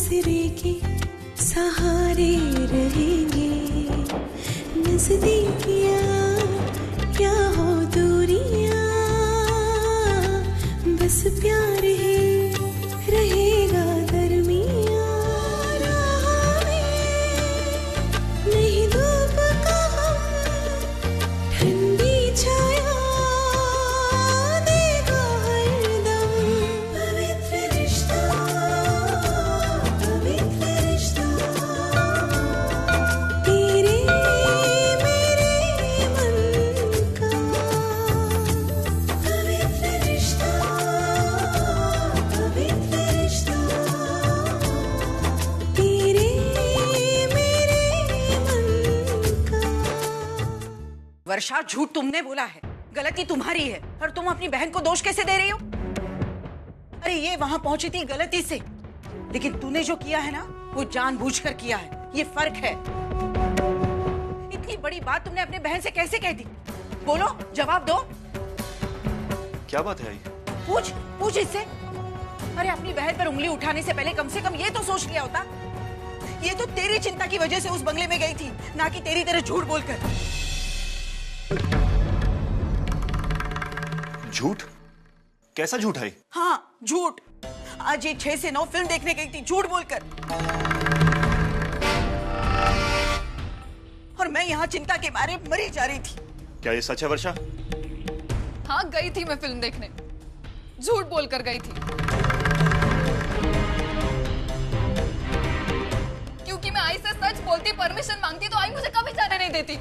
दूसरे के सहारे रहेंगे, नजदीकियां क्या हो दूरियां, बस प्यार ही रहेगा दरमियां। राह में नहीं धूप का हम, ठंडी छाया देगा हरदम। पवित्र रिश्ता, पवित्र रिश्ता, तेरे मेरे मन का। पवित्र रिश्ता, पवित्र रिश्ता, तेरे मेरे मन का। वर्षा, झूठ तुमने बोला है, गलती तुम्हारी है, और तुम अपनी बहन को दोष कैसे दे रही हो? अरे ये वहां पहुंची थी गलती से, लेकिन तूने जो किया है ना वो जानबूझकर किया है, ये फर्क है। इतनी बड़ी बात तुमने अपने बहन से कैसे कह दी? बोलो, जवाब दो। क्या बात है आई? पूछ पूछ इससे। अरे अपनी बहन पर उंगली उठाने से पहले कम से कम ये तो सोच लिया होता। ये तो तेरी चिंता की वजह से उस बंगले में गई थी, ना कि तेरी तरह झूठ बोलकर। झूठ? कैसा झूठ है? हाँ झूठ। आज ये 6 से 9 फिल्म देखने गई थी झूठ बोलकर, और मैं यहाँ चिंता के मारे मरी जा रही थी। क्या ये सच है वर्षा? हाँ गई थी मैं फिल्म देखने, झूठ बोलकर गई थी, क्योंकि मैं आई से सच बोलती, परमिशन मांगती तो आई मुझे कभी जाने नहीं देती।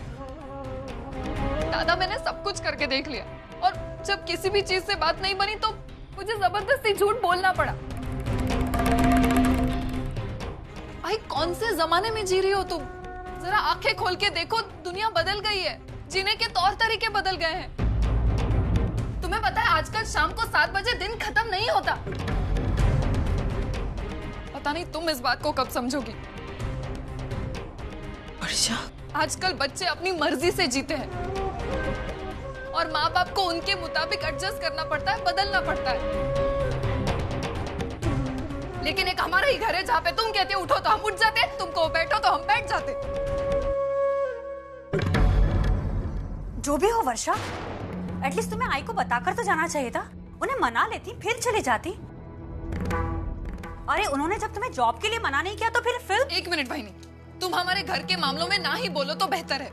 दादा मैंने सब कुछ करके देख लिया, और जब किसी भी चीज से बात नहीं बनी तो मुझे जबरदस्ती झूठ बोलना पड़ा। भाई कौन से जमाने में जी रही हो तुम? जरा आंखें खोल के देखो, दुनिया बदल गई है, जीने के तौर तरीके बदल गए हैं। तुम्हें पता है आजकल शाम को 7 बजे दिन खत्म नहीं होता। पता नहीं तुम इस बात को कब समझोगी। वर्षा, आजकल बच्चे अपनी मर्जी से जीते हैं, और माँ बाप को उनके मुताबिक एडजस्ट करना पड़ता है, बदलना पड़ता है। लेकिन एक हमारा ही घर है जहाँ पे तुम कहते हो उठो तो हम उठ जाते, तुमको बैठो तो हम बैठ जाते। जो भी हो वर्षा, एटलीस्ट तुम्हें आई को बताकर तो जाना चाहिए था। उन्हें मना लेती फिर चली जाती। अरे उन्होंने जब तुम्हें जॉब के लिए मना नहीं किया तो फिर फिल्म। एक मिनट बहनी, तुम हमारे घर के मामलों में ना ही बोलो तो बेहतर है।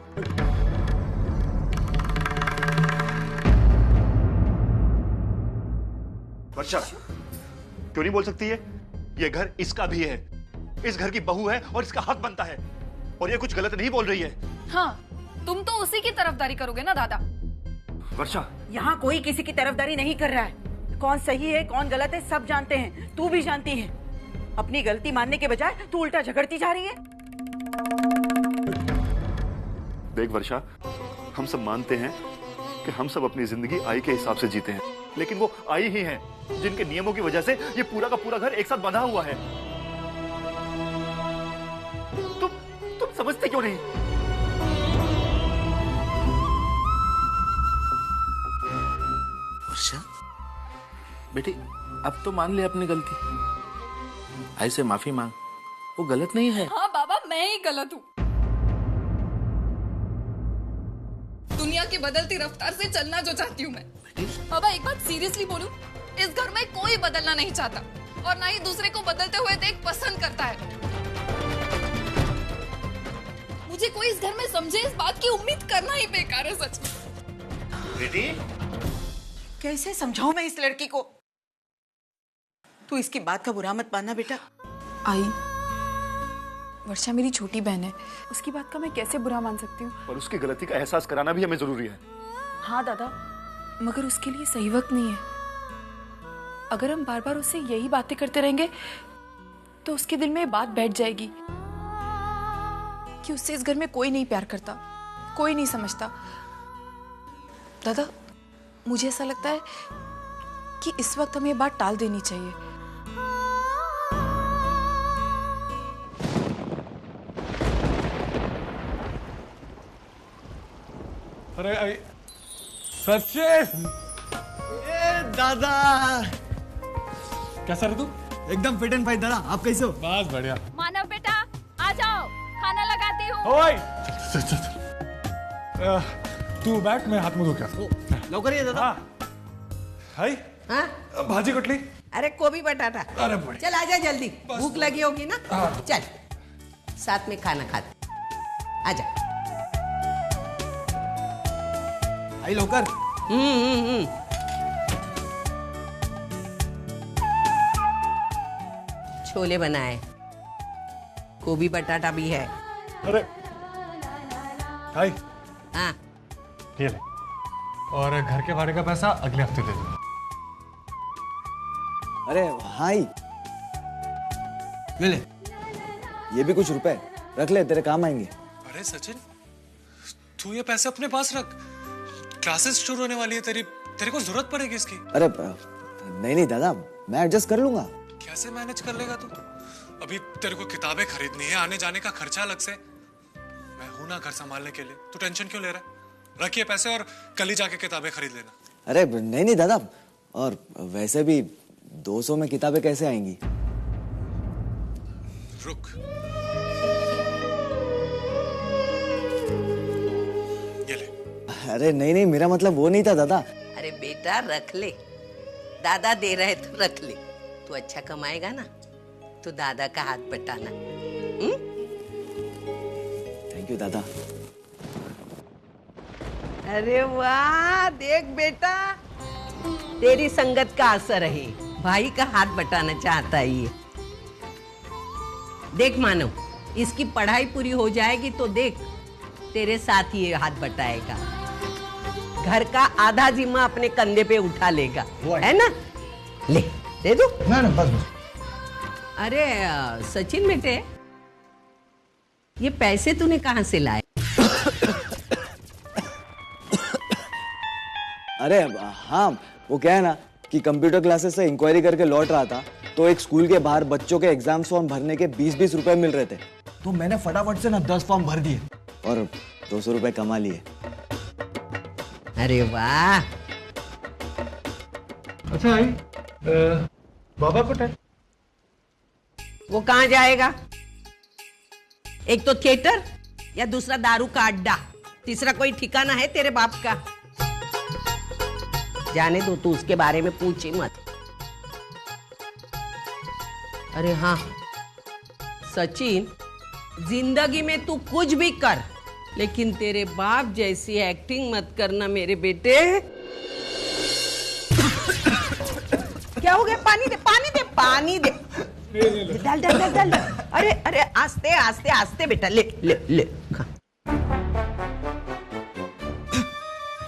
वर्षा क्यों नहीं बोल सकती है? ये घर इसका भी है, इस घर की बहू है और इसका हक बनता है, और ये कुछ गलत नहीं बोल रही है। हाँ तुम तो उसी की तरफदारी करोगे ना दादा। वर्षा, यहाँ कोई किसी की तरफदारी नहीं कर रहा है। कौन सही है कौन गलत है सब जानते हैं, तू भी जानती है। अपनी गलती मानने के बजाय तू उल्टा झगड़ती जा रही है। देख वर्षा, हम सब मानते हैं कि हम सब अपनी जिंदगी आई के हिसाब से जीते हैं, लेकिन वो आई ही हैं जिनके नियमों की वजह से ये पूरा का पूरा घर एक साथ बंधा हुआ है। तुम समझते क्यों नहीं? वर्षा बेटी, अब तो मान ले अपनी गलती, आई से माफी मांग, वो गलत नहीं है। हाँ बाबा, मैं ही गलत हूँ। दुनिया की बदलती रफ्तार से चलना जो चाहती हूँ मैं। बाबा एक बात सीरियसली बोलूं, इस घर में कोई बदलना नहीं चाहता, और ना ही दूसरे को बदलते हुए देख पसंद करता है। मुझे कोई इस घर में समझे इस बात की उम्मीद करना ही बेकार है सच। बेटी, कैसे समझाऊं मैं इस लड़की को? तू इसकी बात का बुरा मत मानना बेटा। आई, वर्षा मेरी छोटी बहन है, उसकी बात का मैं कैसे बुरा मान सकती हूँ? और उसकी गलती का एहसास कराना भी हमें जरूरी है। हाँ दादा, मगर उसके लिए सही वक्त नहीं है। अगर हम बार बार उससे यही बातें करते रहेंगे तो उसके दिल में ये बात बैठ जाएगी कि उससे इस घर में कोई नहीं प्यार करता, कोई नहीं समझता। दादा, मुझे ऐसा लगता है कि इस वक्त हमें ये बात टाल देनी चाहिए। अरे सचिन, ए दादा, कैसा रे तू? एकदम फिट एंड फाइन दादा, आप कैसे हो? बस बढ़िया। मानव बेटा आ जाओ, खाना लगाती हूँ। ओए तू बैठ, मैं हाथ मुंह धो के लवकर ये दादा। हाय हाँ? भाजी कटली। अरे गोभी बटाटा। अरे बढ़िया। चल आजा जल्दी, भूख लगी होगी ना। हाँ। चल साथ में खाना खाते, आजा। आई लवकर। छोले बनाए, गोभी बटाटा भी है। अरे हाय हाँ ये ले, और घर के भाड़े का पैसा अगले हफ्ते दे दूंगा। अरे हाय, ले ले, ये भी कुछ रुपए रख ले, तेरे काम आएंगे। अरे सचिन, तू ये पैसे अपने पास रख, क्लासेस शुरू होने वाली है तेरी, तेरे को जरूरत पड़ेगी इसकी। अरे नहीं नहीं दादा, मैं एडजस्ट कर लूंगा। कैसे मैनेज कर लेगा तू? अभी तेरे को किताबें खरीदनी है, आने जाने का खर्चा अलग से। मैं हूं ना घर संभालने के लिए, तू टेंशन क्यों ले रहा है? रखिए पैसे और कल ही जाके किताबें खरीद लेना। अरे नहीं नहीं दादा, और वैसे भी 200 में किताबें कैसे आएंगी? रुक, ये ले। अरे नहीं नहीं, मेरा मतलब वो नहीं था दादा। अरे बेटा रख ले, दादा दे रहे तो रख ले। तू अच्छा कमाएगा ना तो दादा का हाथ बटाना। थैंक यू दादा। अरे वाह, देख बेटा, तेरी संगत का असर है, भाई का हाथ बटाना चाहता है ये। देख मानव, इसकी पढ़ाई पूरी हो जाएगी तो देख तेरे साथ ये हाथ बटाएगा, घर का आधा जिम्मा अपने कंधे पे उठा लेगा, है ना? ले दे दो ना ना बस बस। अरे सचिन बेटे, ये पैसे तूने कहाँ से लाए? अरे हाँ, वो क्या है ना कि कंप्यूटर क्लासेस से इंक्वायरी करके लौट रहा था, तो एक स्कूल के बाहर बच्चों के एग्जाम फॉर्म भरने के 20-20 रुपए मिल रहे थे, तो मैंने फटाफट से ना 10 फॉर्म भर दिए और 200 रुपए कमा लिए। अरे वाह। अच्छा आई, बाबा को टाइम? वो कहाँ जाएगा? एक तो थिएटर या दूसरा दारू का अड्डा, तीसरा कोई ठिकाना है तेरे बाप का? जाने दो, तू उसके बारे में पूछ ही मत। अरे हाँ सचिन, जिंदगी में तू कुछ भी कर, लेकिन तेरे बाप जैसी एक्टिंग मत करना मेरे बेटे। क्या हो गया? पानी दे, पानी दे, पानी दे। डाल डाल डाल डाल। अरे अरे आस्ते आस्ते आस्ते बेटा, ले ले ले खा।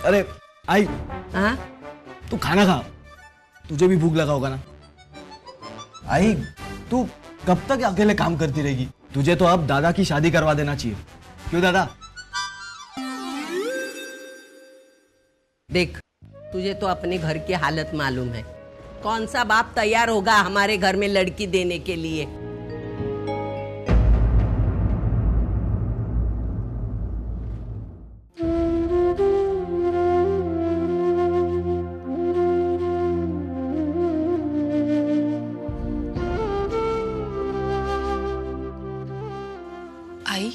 अरे आई, हाँ तू खाना खा, तुझे भी भूख लगा होगा ना। आई, तू कब तक अकेले काम करती रहेगी? तुझे तो अब दादा की शादी करवा देना चाहिए। क्यों दादा? देख, तुझे तो अपने घर की हालत मालूम है, कौन सा बाप तैयार होगा हमारे घर में लड़की देने के लिए? आई,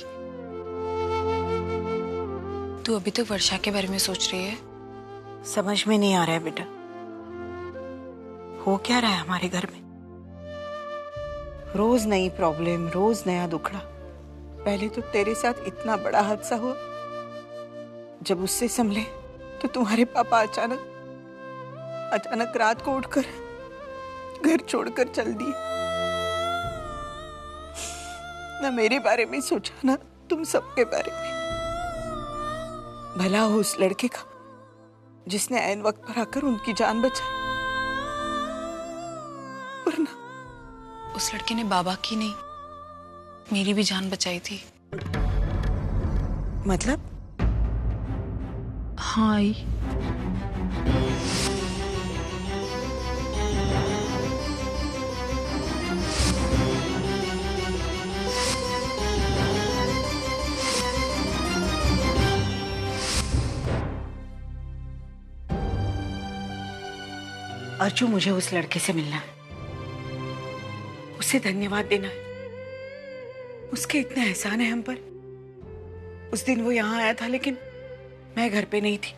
तू अभी तक वर्षा के बारे में सोच रही है? समझ में नहीं आ रहा है बेटा, हो क्या रहा है हमारे घर में? रोज नई प्रॉब्लम, रोज नया दुखड़ा। पहले तो तेरे साथ इतना बड़ा हादसा हुआ, जब उससे संभले तो तुम्हारे पापा अचानक रात को उठकर घर छोड़कर चल दिए। ना मेरे बारे में सोचा, ना तुम सबके बारे में। भला हो उस लड़के का जिसने ऐन वक्त पर आकर उनकी जान बचाई, वरना उस लड़के ने बाबा की नहीं, मेरी भी जान बचाई थी। मतलब? हाँ आई, अर्जु, मुझे उस लड़के से मिलना है। उसे धन्यवाद देना है। उसके इतने एहसान है हम पर। उस दिन वो यहाँ आया था लेकिन मैं घर पे नहीं थी।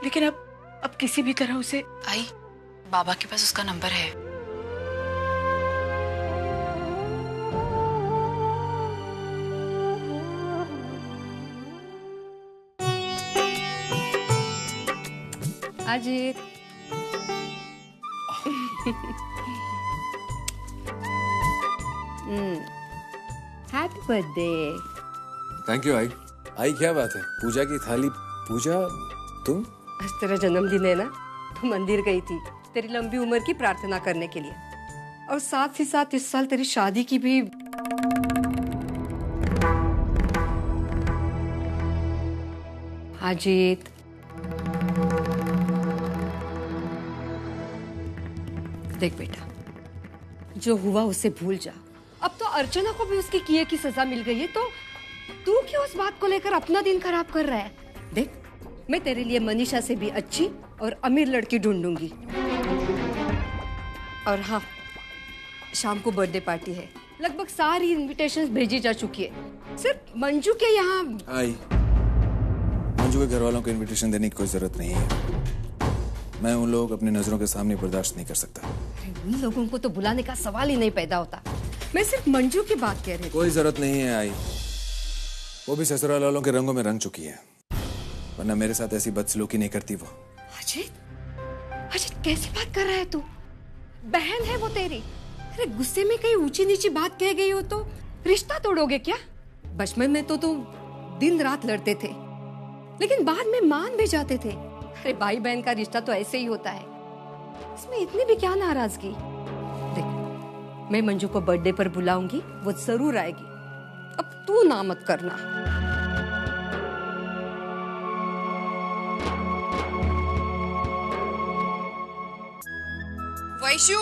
लेकिन अब किसी भी तरह उसे आई, बाबा के पास उसका नंबर है। Ajit happy birthday. Thank you आई। आई क्या बात है, पूजा की थाली। पूजा तुम? आज तेरा जन्मदिन है ना, तो मंदिर गई थी तेरी लंबी उम्र की प्रार्थना करने के लिए, और साथ ही साथ इस साल तेरी शादी की भी। अजीत देख बेटा, जो हुआ उसे भूल जा। अब तो अर्चना को भी उसके किए की सजा मिल गई है, तो तू क्यों उस बात को लेकर अपना दिन खराब कर रहा है? देख, मैं तेरे लिए मनीषा से भी अच्छी और अमीर लड़की ढूंढूंगी। और हाँ, शाम को बर्थडे पार्टी है, लगभग सारी इनविटेशंस भेजी जा चुकी है, सिर्फ मंजू के यहाँ। आई, मंजू के घर वालों को इनविटेशन देने की कोई जरूरत नहीं है। मैं उन लोगों को अपनी नजरों के सामने बर्दाश्त नहीं कर सकता। उन लोगों को तो बुलाने का सवाल ही नहीं पैदा होता। मैं सिर्फ मंजू की बात कह रही थी। कोई जरूरत नहीं है आई, वो भी ससुराल वालों के रंगों में रंग चुकी है, वरना मेरे साथ ऐसी बदसलूकी नहीं करती वो। अजीत, अजीत कैसी बात कर रहा है तू? बहन है वो तेरी। अरे गुस्से में कहीं ऊंची नीची बात कह गई हो तो रिश्ता तोड़ोगे क्या? बचपन में तो तुम दिन रात लड़ते थे, लेकिन बाद में मान भी जाते थे। अरे भाई बहन का रिश्ता तो ऐसे ही होता है, इसमें इतनी भी क्या नाराजगी? देख, मैं मंजू को बर्थडे पर बुलाऊंगी, वो जरूर आएगी। अब तू ना मत करना। वैशु,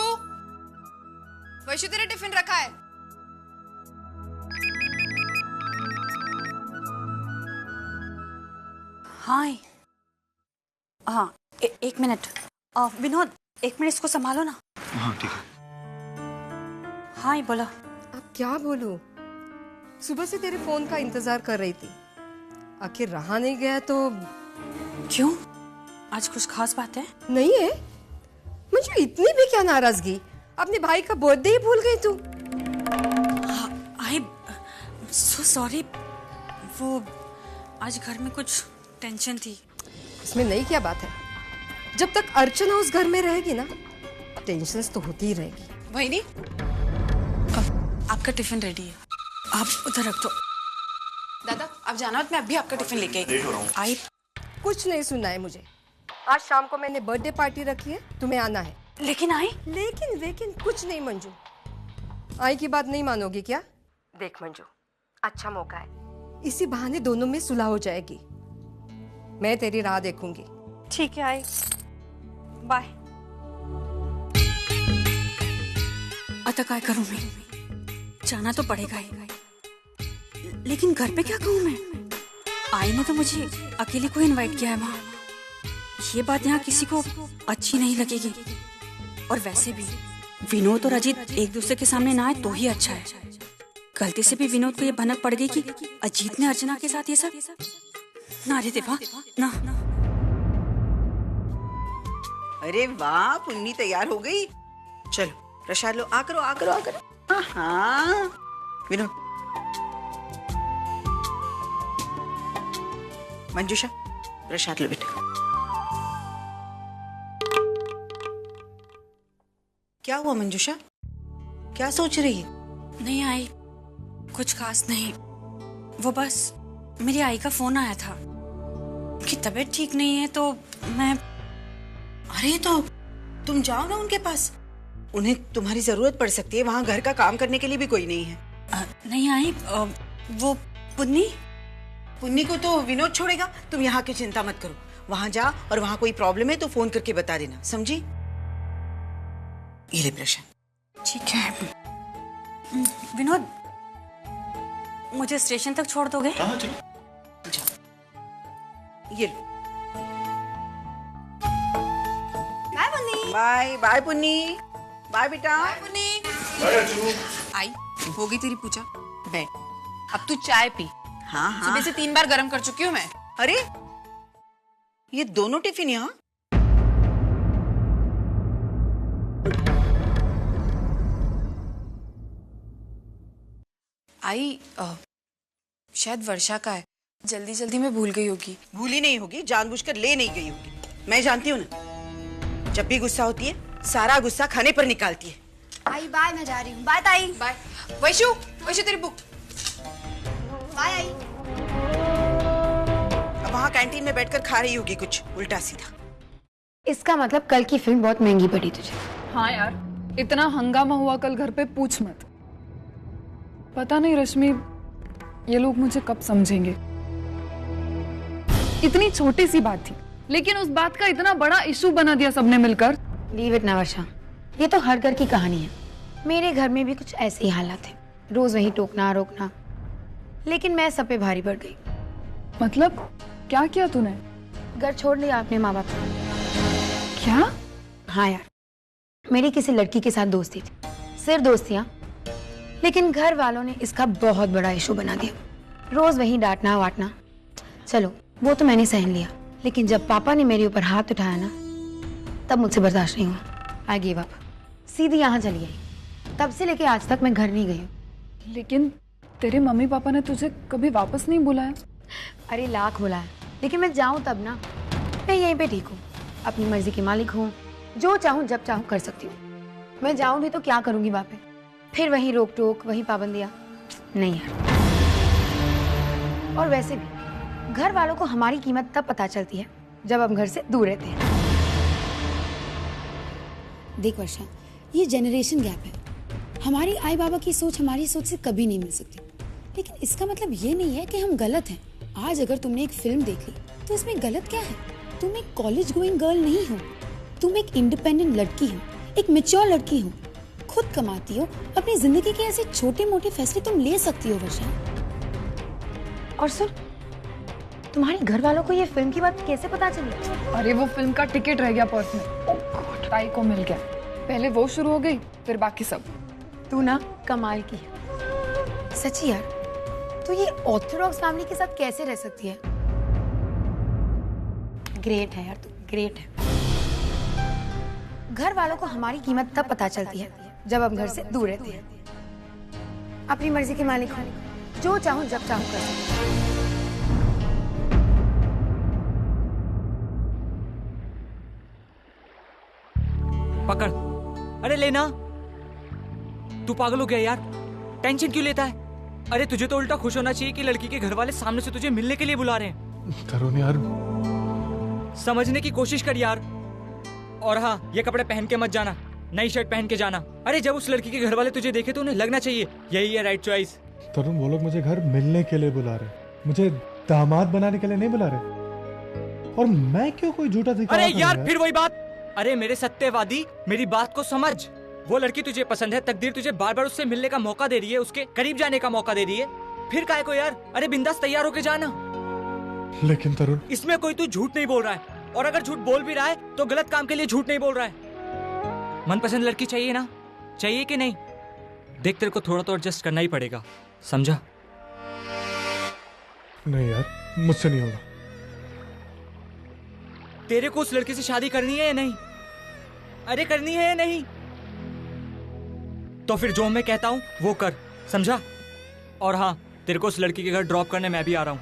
वैशु तेरा टिफिन रखा है। हाँ हाँ, एक मिनट। विनोद, एक मिनट इसको संभालो ना। हाँ ठीक है। हाँ बोला। अब क्या बोलूं? सुबह से तेरे फोन का इंतजार कर रही थी, आखिर रहा नहीं गया तो। क्यों, आज कुछ खास बात है? नहीं है मुझे, इतनी भी क्या नाराजगी? अपने भाई का बर्थडे ही भूल गई तू? आई सो सॉरी, वो आज घर में कुछ टेंशन थी। इसमें नई क्या बात है? जब तक अर्चना उस घर में रहेगी ना, टेंशन्स तो होती ही रहेगी। वहीनी, आपका टिफिन रेडी है, आप उधर रख दो। दादा आप जाना मत, मैं अभी आपका टिफिन लेके आई। आई कुछ नहीं सुनना है मुझे। आज शाम को मैंने बर्थडे पार्टी रखी है, तुम्हें आना है। लेकिन आई, लेकिन कुछ नहीं मंजू। आई की बात नहीं मानोगी क्या? देख मंजू, अच्छा मौका है, इसी बहाने दोनों में सुलह हो जाएगी। मैं तेरी राह देखूंगी। ठीक है आई, बाय। अतः क्या करूं मैं? जाना तो पड़ेगा ही, लेकिन घर पे क्या कहूं मैं? आई ने तो मुझे अकेले को इनवाइट किया है वहां। ये बात यहाँ किसी को अच्छी नहीं लगेगी, और वैसे भी विनोद और अजीत एक दूसरे के सामने ना आए तो ही अच्छा है। गलती से भी विनोद को ये भनक पड़ गई कि अजीत ने अर्चना के साथ ये सब। ना रे देवा, ना। अरे वाह, पुन्नी तैयार हो गई। चलो प्रसाद लो, आ करो आ करो आ करो। हाँ विनोद, मंजूषा प्रसाद लो बेटा। क्या हुआ मंजूषा, क्या सोच रही है? नहीं आई, कुछ खास नहीं। वो बस मेरी आई का फोन आया था कि तबीयत ठीक नहीं है, तो मैं। अरे तो तुम जाओ ना उनके पास, उन्हें तुम्हारी जरूरत पड़ सकती है। वहां घर का काम करने के लिए भी कोई नहीं है। नहीं आई, वो पुन्नी को तो विनोद छोड़ेगा। तुम यहाँ की चिंता मत करो, वहां जा और वहां कोई प्रॉब्लम है तो फोन करके बता देना, समझी? ये ले प्रश्न। ठीक है। विनोद, मुझे स्टेशन तक छोड़ दोगे? हाँ चलो। ये लो। बाय पुन्नी, बाय बेटा। पुन्नी। आई हो गई तेरी पूजा, बैठ। अब तू चाय पी। हाँ हाँ। सुबह से 3 बार गर्म कर चुकी हूँ मैं। अरे ये दोनों टिफिन यहाँ? आई शायद वर्षा का है, जल्दी जल्दी में भूल गई होगी। भूली नहीं होगी, जानबूझकर ले नहीं गई होगी। मैं जानती हूँ ना, जब भी गुस्सा होती है सारा गुस्सा खाने पर निकालती है। आई बाय, मैं जा रही हूँ। बाय ताई। बाय। वैशु, वैशु तेरी बुक। बाय आई। अब वहाँ कैंटीन में बैठकर खा रही होगी कुछ उल्टा सीधा। इसका मतलब कल की फिल्म बहुत महंगी पड़ी तुझे। हाँ यार, इतना हंगामा हुआ कल घर पे, पूछ मत। पता नहीं रश्मि, ये लोग मुझे कब समझेंगे। इतनी छोटी सी बात थी, लेकिन उस बात का इतना बड़ा इशू बना दिया सबने मिलकर। लीव इट ना वर्षा, ये तो हर घर की कहानी है। मेरे घर में भी कुछ ऐसे ही हालात थे, रोज वही टोकना रोकना, लेकिन मैं सब पे भारी पड़ गई। मतलब क्या किया तूने? घर छोड़ लिया अपने माँ बाप को। क्या? हाँ यार, मेरी किसी लड़की के साथ दोस्ती थी, सिर्फ दोस्तियाँ, लेकिन घर वालों ने इसका बहुत बड़ा इशू बना दिया। रोज वही डांटना वाटना। चलो वो तो मैंने सहन लिया, लेकिन जब पापा ने मेरे ऊपर हाथ उठाया ना, तब मुझसे बर्दाश्त नहीं हुआ। आई गिव अप, सीधी यहाँ चली आई। तब से लेके आज तक मैं घर नहीं गई हूँ। लेकिन तेरे मम्मी पापा ने तुझे कभी वापस नहीं बुलाया? अरे लाख बुलाया, लेकिन मैं जाऊँ तब ना। मैं यहीं पे ठीक हूँ, अपनी मर्जी की मालिक हूँ, जो चाहूँ जब चाहूँ कर सकती हूँ। मैं जाऊँ भी तो क्या करूँगी वहाँ पे? फिर वही रोक टोक, वही पाबंदियाँ। नहीं यार। और वैसे भी घर वालों को हमारी कीमत तब पता चलती है जब हम घर से दूर रहते हैं। देख वर्षा, ये जनरेशन गैप है। हमारी आई बाबा की सोच हमारी सोच से कभी नहीं मिल सकती, लेकिन इसका मतलब ये नहीं है कि हम गलत हैं। आज अगर तुमने एक फिल्म देख ली तो इसमें गलत क्या है? तुम एक कॉलेज गोइंग गर्ल नहीं हो, तुम एक इंडिपेंडेंट लड़की हो, एक मैच्योर लड़की हो, खुद कमाती हो, अपनी जिंदगी के ऐसे छोटे मोटे फैसले तुम ले सकती हो वर्षा। और सुन, तुम्हारे घर वालों को ये फिल्म की बात कैसे पता चली? अरे वो फिल्म का टिकट रह गया पर्स में, ताई को मिल गया। पहले वो शुरू हो गई, फिर बाकी सब। तू ना कमाल की है सच्ची यार। तो ये ऑर्थोडॉक्स फैमिली के साथ कैसे रह सकती है? ग्रेट है यार, तू ग्रेट है। घर वालों को हमारी कीमत तब पता चलती है जब हम घर से दूर रहते हैं। अपनी मर्जी के मालिक हो, जो चाहूं जब चाहूं कर सकते हैं। पकड़। अरे लेना, तू पागल हो गया यार? टेंशन क्यों लेता है? अरे तुझे तो उल्टा खुश होना चाहिए कि लड़की के घर वाले सामने से तुझे मिलने के लिए बुला रहे हैं। तरुण यार, समझने की कोशिश कर यार। और हाँ, ये कपड़े पहन के मत जाना, नई शर्ट पहन के जाना। अरे जब उस लड़की के घर वाले तुझे देखे तो उन्हें लगना चाहिए यही है राइट चॉइस। तरुण, वो लोग मुझे घर मिलने के लिए बुला रहे, मुझे दामाद बनाने के लिए नहीं बुला रहे। और मैं क्यों कोई झूठा दिखावा अरे करूं यार फिर वही बात। अरे मेरे सत्यवादी, मेरी बात को समझ। वो लड़की तुझे पसंद है, तकदीर तुझे बार बार उससे मिलने का मौका दे रही है, उसके करीब जाने का मौका दे रही है। फिर काहे को यार? अरे बिंदास तैयार होके जाना। लेकिन तरुण, इसमें कोई तू झूठ नहीं बोल रहा है, और अगर झूठ बोल भी रहा है तो गलत काम के लिए झूठ नहीं बोल रहा है। मनपसंद लड़की चाहिए ना? चाहिए कि नहीं? देख, तेरे को थोड़ा तो एडजस्ट करना ही पड़ेगा, समझा? नहीं यार, मुझसे नहीं होगा। तेरे को उस लड़की से शादी करनी है या नहीं? अरे करनी है या नहीं? तो फिर जो मैं कहता हूं वो कर, समझा? और हाँ, तेरे को उस लड़की के घर ड्रॉप करने मैं भी आ रहा हूं।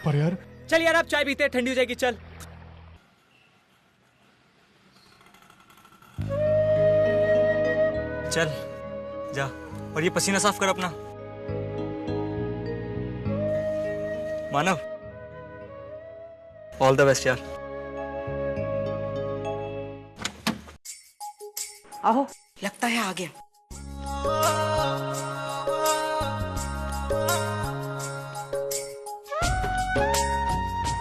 पर यार, चल यार, अब चाय पीते हैं, ठंडी हो जाएगी। चल चल जा, और ये पसीना साफ कर अपना। मानव, ऑल द बेस्ट यार। आओ, लगता है आ गया।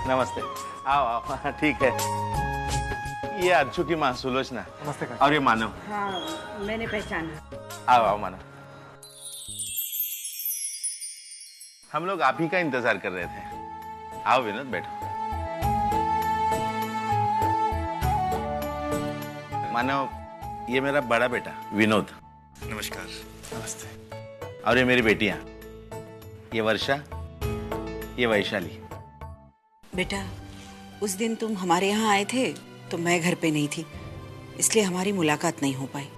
नमस्ते। आओ आओ, ठीक है। ये अच्छू की माँ सुलोचना। नमस्ते। और ये मानव। हाँ, मैंने पहचाना। आओ आओ मानव। हम लोग आप ही का इंतजार कर रहे थे। आओ विनोद, बैठो। मानव, ये मेरा बड़ा बेटा विनोद, नमस्कार। नमस्ते। और ये मेरी बेटियां, ये वर्षा, ये वैशाली। बेटा, उस दिन तुम हमारे यहाँ आए थे तो मैं घर पे नहीं थी, इसलिए हमारी मुलाकात नहीं हो पाई।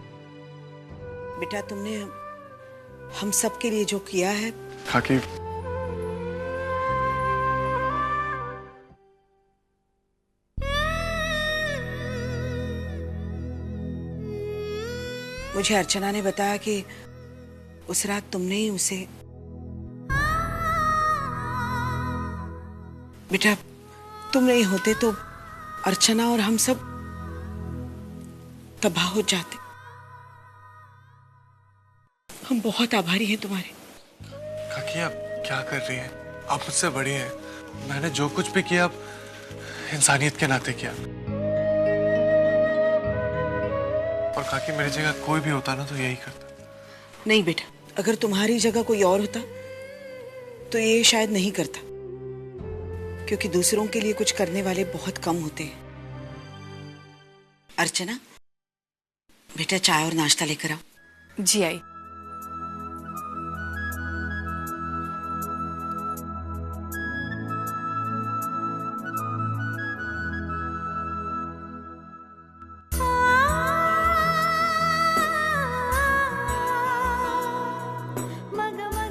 बेटा, तुमने हम सब के लिए जो किया है। काकी, मुझे अर्चना ने बताया कि उस रात तुमने ही उसे। बेटा, तुम नहीं होते तो अर्चना और हम सब तबाह हो जाते। हम बहुत आभारी हैं तुम्हारे। काकी आप क्या कर रही हैं? आप मुझसे बड़ी हैं। मैंने जो कुछ भी किया इंसानियत के नाते किया। और काकी मेरी जगह कोई भी होता ना तो यही करता। नहीं बेटा, अगर तुम्हारी जगह कोई और होता तो ये शायद नहीं करता, क्योंकि दूसरों के लिए कुछ करने वाले बहुत कम होते हैं। अर्चना, बेटा चाय और नाश्ता लेकर आओ। जी आई।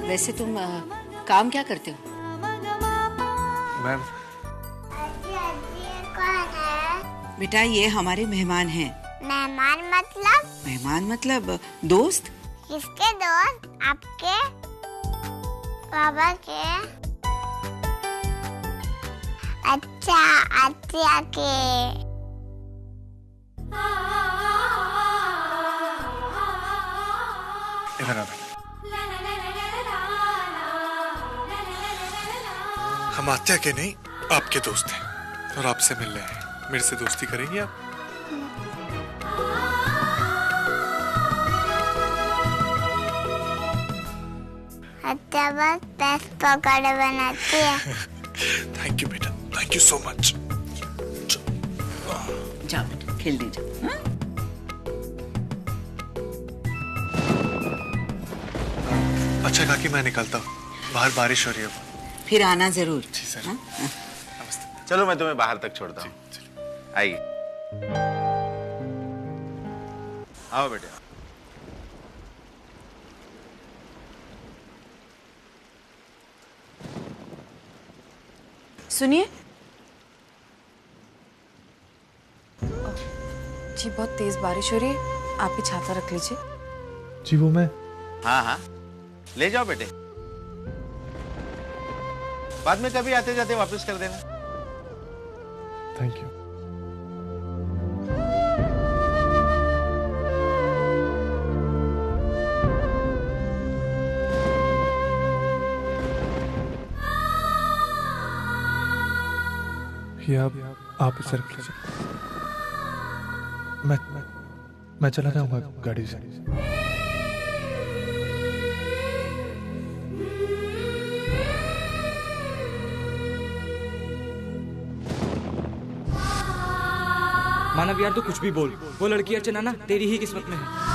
वैसे तुम काम क्या करते हो? मैम, बेटा ये हमारे मेहमान हैं। मेहमान मतलब? मेहमान मतलब दोस्त। किसके दोस्त? आपके? बाबा के? अच्छा, अच्छा के। इधर आ। हम आत्या के नहीं, आपके दोस्त हैं और आपसे मिल रहे हैं। मेरे से दोस्ती करेंगी आप? अच्छा, बस बेस्ट पकौड़े बनाती है। थैंक यू बेटा, थैंक यू सो मच। जाओ बेटा, खेलने जाओ। हाँ? अच्छा काकी, मैं निकलता हूँ, बाहर बारिश हो रही है। फिर आना जरूर। हाँ? चलो मैं तुम्हें बाहर तक छोड़ता हूँ। आइए। आओ बेटे। सुनिए जी, बहुत तेज बारिश हो रही है, आप भी छाता रख लीजिए। जी वो मैं। हाँ हाँ, ले जाओ बेटे, बाद में कभी आते जाते वापस कर देना। Thank you. ये आप इसे रख लीजिए। मैं चला जाऊंगा गाड़ी से। मानव यार, तो कुछ भी बोल, वो लड़की अर्चना ना तेरी ही किस्मत में है।